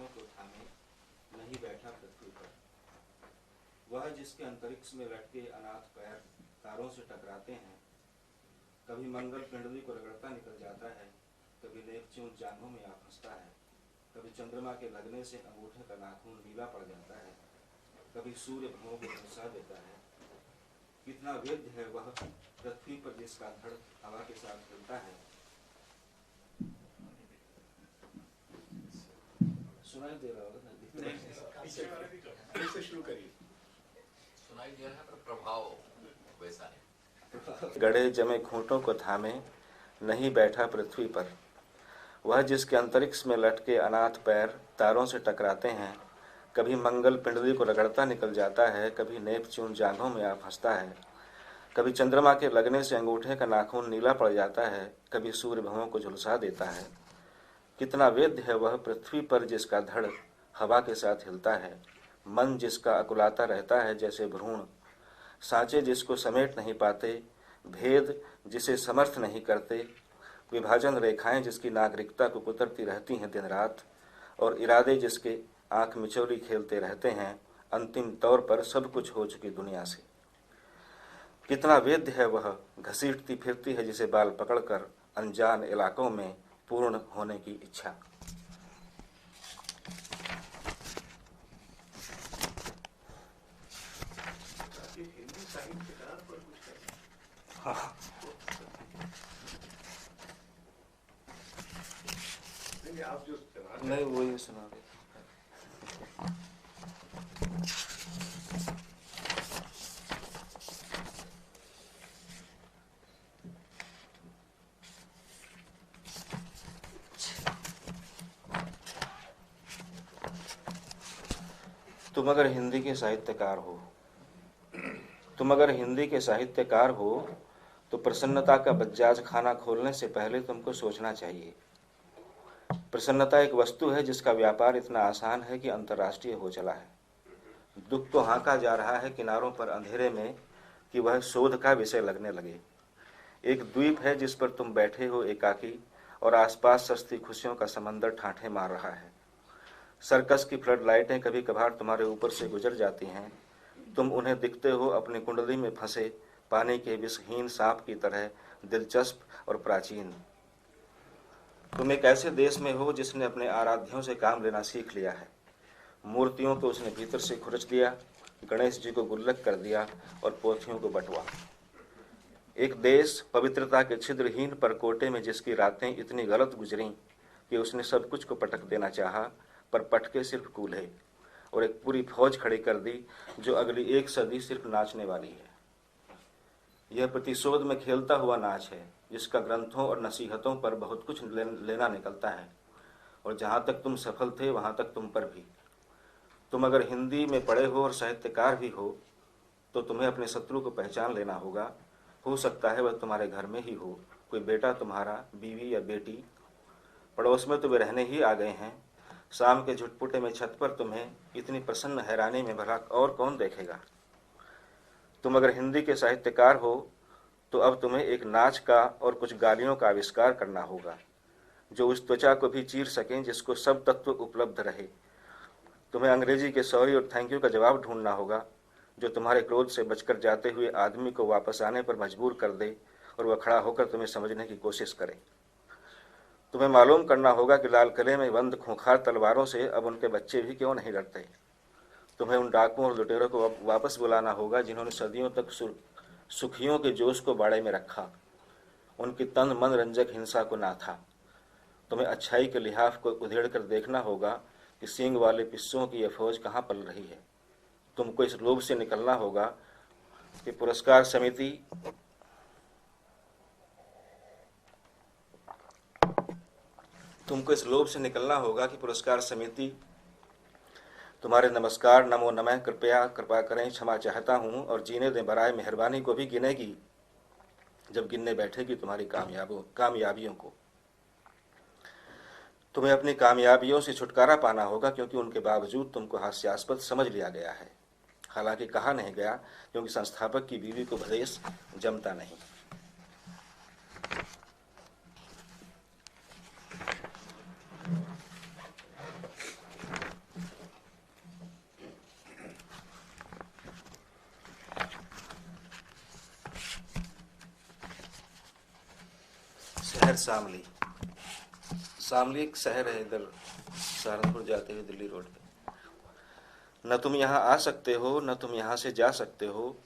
घूंटों को थामे नहीं बैठा पृथ्वी पर। वह जिसके अंतरिक्ष में लटके अनाथ पैर तारों से टकराते हैं, कभी मंगल पिंडली को रगड़ता निकल जाता है, कभी नेपच्यून जांघों में आ फंसता है, कभी चंद्रमा के लगने से अंगूठे का नाखून नीला पड़ जाता है, कभी सूर्य भवों को झुलसा देता है। कितना वेद्य है वह पृथ्वी पर जिसका धड़ हवा के साथ हिलता है। सुनाई दे रहा होगा शुरू करिए। सुनाई दे रहा है पर प्रभाव वैसा नहीं। गड़े जमे घूंटों को थामे नहीं बैठा पृथ्वी पर। वह जिसके अंतरिक्ष में लटके अनाथ पैर तारों से टकराते हैं, कभी मंगल पिंडली को रगड़ता निकल जाता है, कभी नेपच्यून जांघों में आ फंसता है, कभी चंद्रमा के लगने से अंगूठे का नाखून नीला पड़ जाता है, कभी सूर्य भवों को झुलसा देता है। कितना वेद्य है वह पृथ्वी पर जिसका धड़ हवा के साथ हिलता है, मन जिसका अकुलाता रहता है जैसे भ्रूण, सांचे जिसको समेट नहीं पाते, भेद जिसे समर्थ नहीं करते, विभाजन रेखाएं जिसकी नागरिकता को कुतरती रहती हैं दिन रात, और इरादे जिसके आंख मिचौली खेलते रहते हैं अंतिम तौर पर सब कुछ हो चुकी दुनिया से। कितना वेद्य है वह घसीटती फिरती है जिसे बाल पकड़कर अनजान इलाकों में पूर्ण होने की इच्छा। आप जो नहीं वो ये सुना दे। तुम अगर हिंदी के साहित्यकार हो, तो प्रसन्नता का बज्जाज खाना खोलने से पहले तुमको सोचना चाहिए। प्रसन्नता एक वस्तु है जिसका व्यापार इतना आसान है कि अंतर्राष्ट्रीय हो चला है। दुख तो हाँका जा रहा है किनारों पर अंधेरे में कि वह शोध का विषय लगने लगे। एक द्वीप है जिस पर तुम बैठे हो एकाकी, और आसपास सस्ती खुशियों का समंदर ठाठे मार रहा है। सर्कस की फ्लड लाइटें कभी कभार तुम्हारे ऊपर से गुजर जाती हैं। तुम उन्हें दिखते हो अपनी कुंडली में फंसे पानी के विषहीन सांप की तरह, दिलचस्प और प्राचीन। तुम एक ऐसे देश में हो जिसने अपने आराध्यों से काम लेना सीख लिया है। मूर्तियों को उसने भीतर से खुरच दिया, गणेश जी को गुल्लक कर दिया और पोथियों को बटवा। एक देश पवित्रता के छिद्रहीन परकोटे में जिसकी रातें इतनी गलत गुजरी कि उसने सब कुछ को पटक देना चाहा, पर पटके सिर्फ कूल्हे, और एक पूरी फौज खड़ी कर दी जो अगली 1 सदी सिर्फ नाचने वाली है। यह प्रतिशोध में खेलता हुआ नाच है जिसका ग्रंथों और नसीहतों पर बहुत कुछ लेना निकलता है, और जहाँ तक तुम सफल थे वहाँ तक तुम पर भी। तुम अगर हिंदी में पढ़े हो और साहित्यकार भी हो तो तुम्हें अपने शत्रु को पहचान लेना होगा। हो सकता है वह तुम्हारे घर में ही हो, कोई बेटा तुम्हारा, बीवी या बेटी। पड़ोस में तो वे रहने ही आ गए हैं। शाम के झुटपुटे में छत पर तुम्हें इतनी प्रसन्न हैरानी में भला और कौन देखेगा। तुम अगर हिंदी के साहित्यकार हो तो अब तुम्हें एक नाच का और कुछ गालियों का आविष्कार करना होगा जो उस त्वचा को भी चीर सकें जिसको सब तत्व उपलब्ध रहे। तुम्हें अंग्रेजी के सॉरी और थैंक यू का जवाब ढूंढना होगा जो तुम्हारे क्रोध से बचकर जाते हुए आदमी को वापस आने पर मजबूर कर दे और वह खड़ा होकर तुम्हें समझने की कोशिश करे। तुम्हें मालूम करना होगा कि लाल किले में बंद खूंखार तलवारों से अब उनके बच्चे भी क्यों नहीं डरते। तुम्हें उन डाकुओं और लुटेरों को वापस बुलाना होगा जिन्होंने सदियों तक सुखियों के जोश को बाड़े में रखा, उनकी तन मन रंजक हिंसा को ना था। तुम्हें अच्छाई के लिहाफ को उधेड़ कर देखना होगा कि सींग वाले पिस्सों की यह फौज कहाँ पल रही है। तुमको इस लोभ से निकलना होगा कि पुरस्कार समिति तुम्हारे नमस्कार, नमो नमः, कृपया, कृपा करें, क्षमा चाहता हूँ और जीने दें बराए मेहरबानी को भी गिनेगी जब गिनने बैठेगी तुम्हारी कामयाबियों को। तुम्हें अपनी कामयाबियों से छुटकारा पाना होगा क्योंकि उनके बावजूद तुमको हास्यास्पद समझ लिया गया है। हालांकि कहा नहीं गया क्योंकि संस्थापक की बीवी को भदेश जमता नहीं। शहर शामली। शामली एक शहर है इधर सहारनपुर जाते हुए दिल्ली रोड पे। न तुम यहाँ आ सकते हो न तुम यहाँ से जा सकते हो,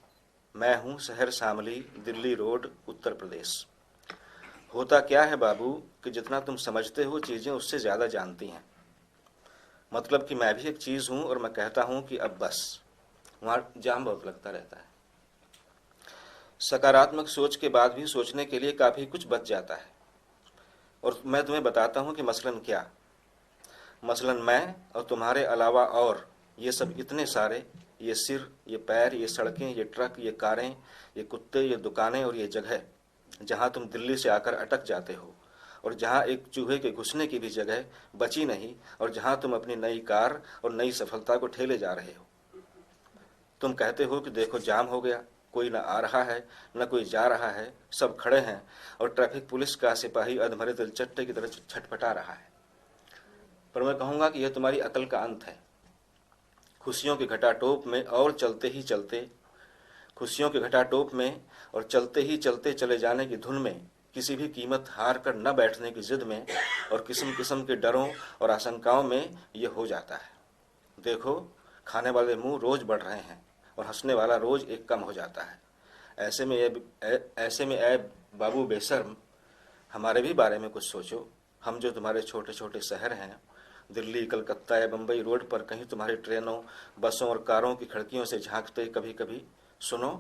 मैं हूँ शहर शामली, दिल्ली रोड, उत्तर प्रदेश। होता क्या है बाबू कि जितना तुम समझते हो चीज़ें उससे ज़्यादा जानती हैं। मतलब कि मैं भी एक चीज़ हूँ और मैं कहता हूँ कि अब बस। वहाँ जाम बहुत लगता रहता है। सकारात्मक सोच के बाद भी सोचने के लिए काफ़ी कुछ बच जाता है। और मैं तुम्हें बताता हूँ कि मसलन क्या। मसलन मैं और तुम्हारे अलावा और ये सब इतने सारे, ये सिर, ये पैर, ये सड़कें, ये ट्रक, ये कारें, ये कुत्ते, ये दुकानें और ये जगह जहाँ तुम दिल्ली से आकर अटक जाते हो, और जहाँ एक चूहे के घुसने की भी जगह बची नहीं, और जहाँ तुम अपनी नई कार और नई सफलता को ठेले जा रहे हो। तुम कहते हो कि देखो जाम हो गया, कोई न आ रहा है न कोई जा रहा है, सब खड़े हैं और ट्रैफिक पुलिस का सिपाही अधमरे दिलचट्टे की तरह छटपटा रहा है। पर मैं कहूँगा कि यह तुम्हारी अकल का अंत है। खुशियों के घटाटोप में और चलते ही चलते, खुशियों के घटाटोप में और चलते ही चलते चले जाने की धुन में, किसी भी कीमत हार कर न बैठने की जिद में और किस्म किस्म के डरों और आशंकाओं में ये हो जाता है। देखो, खाने वाले मुंह रोज बढ़ रहे हैं और हंसने वाला रोज एक कम हो जाता है। ऐसे में ऐ बाबू बेशर्म, हमारे भी बारे में कुछ सोचो। हम जो तुम्हारे छोटे छोटे शहर हैं, दिल्ली, कलकत्ता या बम्बई रोड पर कहीं तुम्हारी ट्रेनों, बसों और कारों की खिड़कियों से झांकते कभी कभी। सुनो,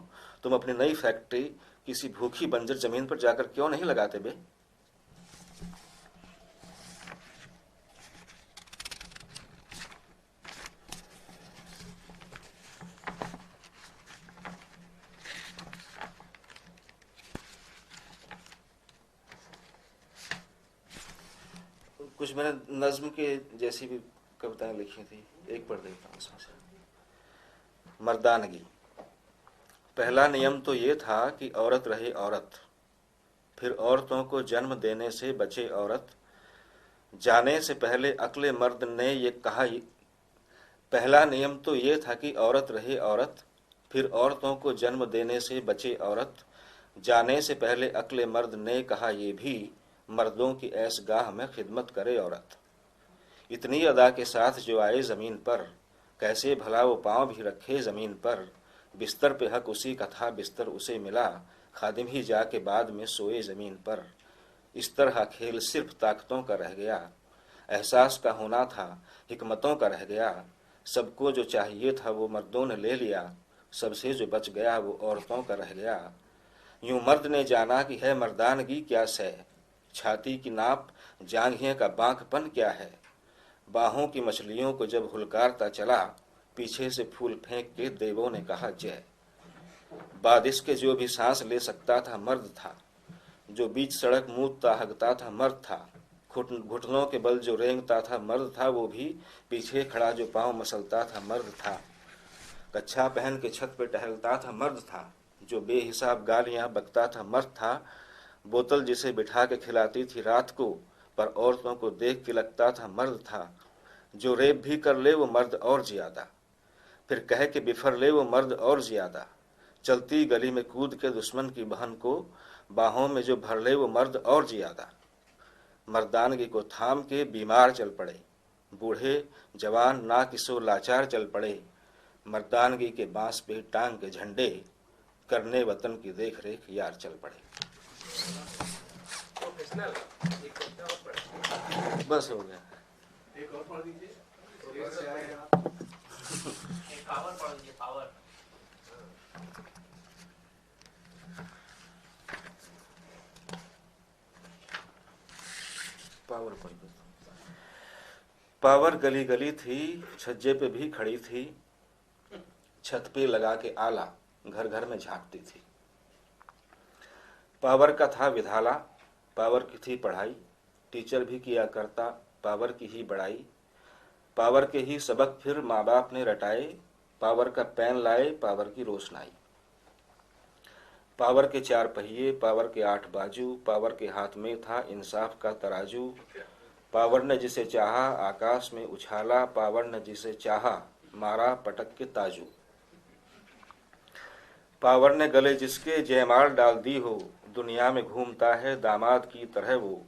तुम अपनी नई फैक्ट्री किसी भूखी बंजर जमीन पर जाकर क्यों नहीं लगाते बे? कुछ मैंने नज्म के जैसी भी कविताएं लिखी थी, एक पढ़ देता हूँ इसमें से। मर्दानगी। पहला नियम तो ये था कि औरत रहे औरत, फिर औरतों को जन्म देने से बचे औरत। जाने से पहले अक्ले मर्द ने ये कहा, पहला नियम तो ये था कि औरत रहे औरत, फिर औरतों को जन्म देने से बचे औरत। जाने से पहले अक्ले मर्द ने कहा ये भी, मर्दों की ऐशगाह में खिदमत करे औरत। इतनी अदा के साथ जो आए ज़मीन पर, कैसे भला वो पाँव भी रखे ज़मीन पर। बिस्तर पे हक उसी का था, बिस्तर उसे मिला, खादिम ही जाके बाद में सोए ज़मीन पर। इस तरह खेल सिर्फ ताकतों का रह गया, एहसास का होना था, हिकमतों का रह गया। सबको जो चाहिए था वो मर्दों ने ले लिया, सबसे जो बच गया वो औरतों का रह गया। यूं मर्द ने जाना कि है मर्दानगी क्या सै, छाती की नाप जांघिया का बांकपन क्या है। बाहों की मछलियों को जब हुलकारता चला, पीछे से फूल फेंक के देवों ने कहा जय। बाद इसके जो भी सांस ले सकता था मर्द था, जो बीच सड़क मूदता हगता था मर्द था। घुटनों के बल जो रेंगता था मर्द था, वो भी पीछे खड़ा जो पांव मसलता था मर्द था। कच्छा पहन के छत पे टहलता था मर्द था, जो बेहिसाब गालियां बकता था मर्द था। बोतल जिसे बिठा के खिलाती थी रात को, पर औरतों को देख के लगता था मर्द था। जो रेप भी कर ले वो मर्द और ज्यादा, फिर कह के बिफर ले वो मर्द और ज्यादा। चलती गली में कूद के दुश्मन की बहन को बाहों में जो भर ले वो मर्द और ज्यादा। मर्दानगी को थाम के बीमार चल पड़े, बूढ़े जवान ना किसो लाचार चल पड़े। मर्दानगी के बांस पे टांग के झंडे, करने वतन की देख रेख यार चल पड़े। प्रोफेशनल एक कविता और पढ़। बस हो गया। एक और पढ़ दीजिए। एक पावर पढ़ लीजिए, पावर। Power point. पावर गली गली थी, छज्जे पे भी खड़ी थी, छत पे लगा के आला घर घर में झांकती थी। पावर का था विधाला, पावर की थी पढ़ाई, टीचर भी किया करता पावर की ही बड़ाई। पावर के ही सबक फिर माँ बाप ने रटाए, पावर का पेन लाए पावर की रोशनाई। पावर के 4 पहिए, पावर के 8 बाजू, पावर के हाथ में था इंसाफ का तराजू। पावर ने जिसे चाहा आकाश में उछाला, पावर ने जिसे चाहा मारा पटक के ताजू। पावर ने गले जिसके जयमाल डाल दी हो, दुनिया में घूमता है दामाद की तरह वो,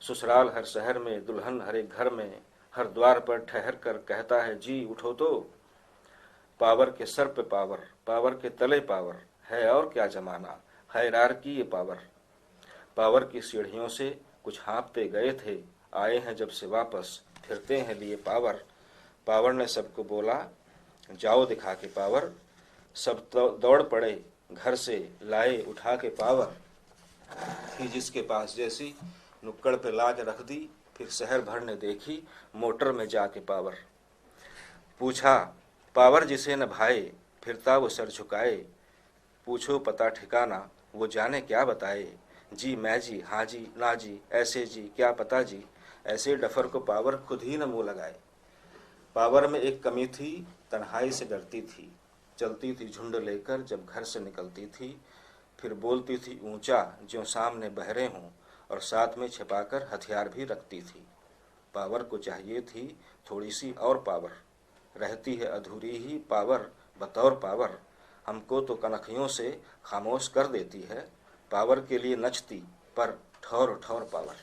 ससुराल हर शहर में, दुल्हन हर एक घर में, हर द्वार पर ठहर कर कहता है जी उठो तो। पावर के सर पे पावर, पावर के तले पावर, है और क्या जमाना, हायरार्की ये पावर। पावर की सीढ़ियों से कुछ हाँपते गए थे, आए हैं जब से वापस, फिरते हैं लिए पावर। पावर ने सबको बोला जाओ दिखा के पावर, सब दौड़ पड़े घर से लाए उठा के पावर। थी जिसके पास जैसी नुक्कड़ पे लाज रख दी, फिर शहर भर ने देखी मोटर में जाके पावर। पूछा पावर जिसे न भाए, फिरता वो सर झुकाए, पूछो पता ठिकाना वो जाने क्या बताए। जी मैं जी हाँ जी ना जी ऐसे जी क्या पता जी, ऐसे डफर को पावर खुद ही न मुँह लगाए। पावर में एक कमी थी, तन्हाई से डरती थी, चलती थी झुंड लेकर जब घर से निकलती थी, फिर बोलती थी ऊंचा ज्यों सामने बहरे हों, और साथ में छिपाकर हथियार भी रखती थी। पावर को चाहिए थी थोड़ी सी और पावर, रहती है अधूरी ही पावर बतौर पावर। हमको तो कनखियों से खामोश कर देती है, पावर के लिए नचती पर ठौर ठौर पावर।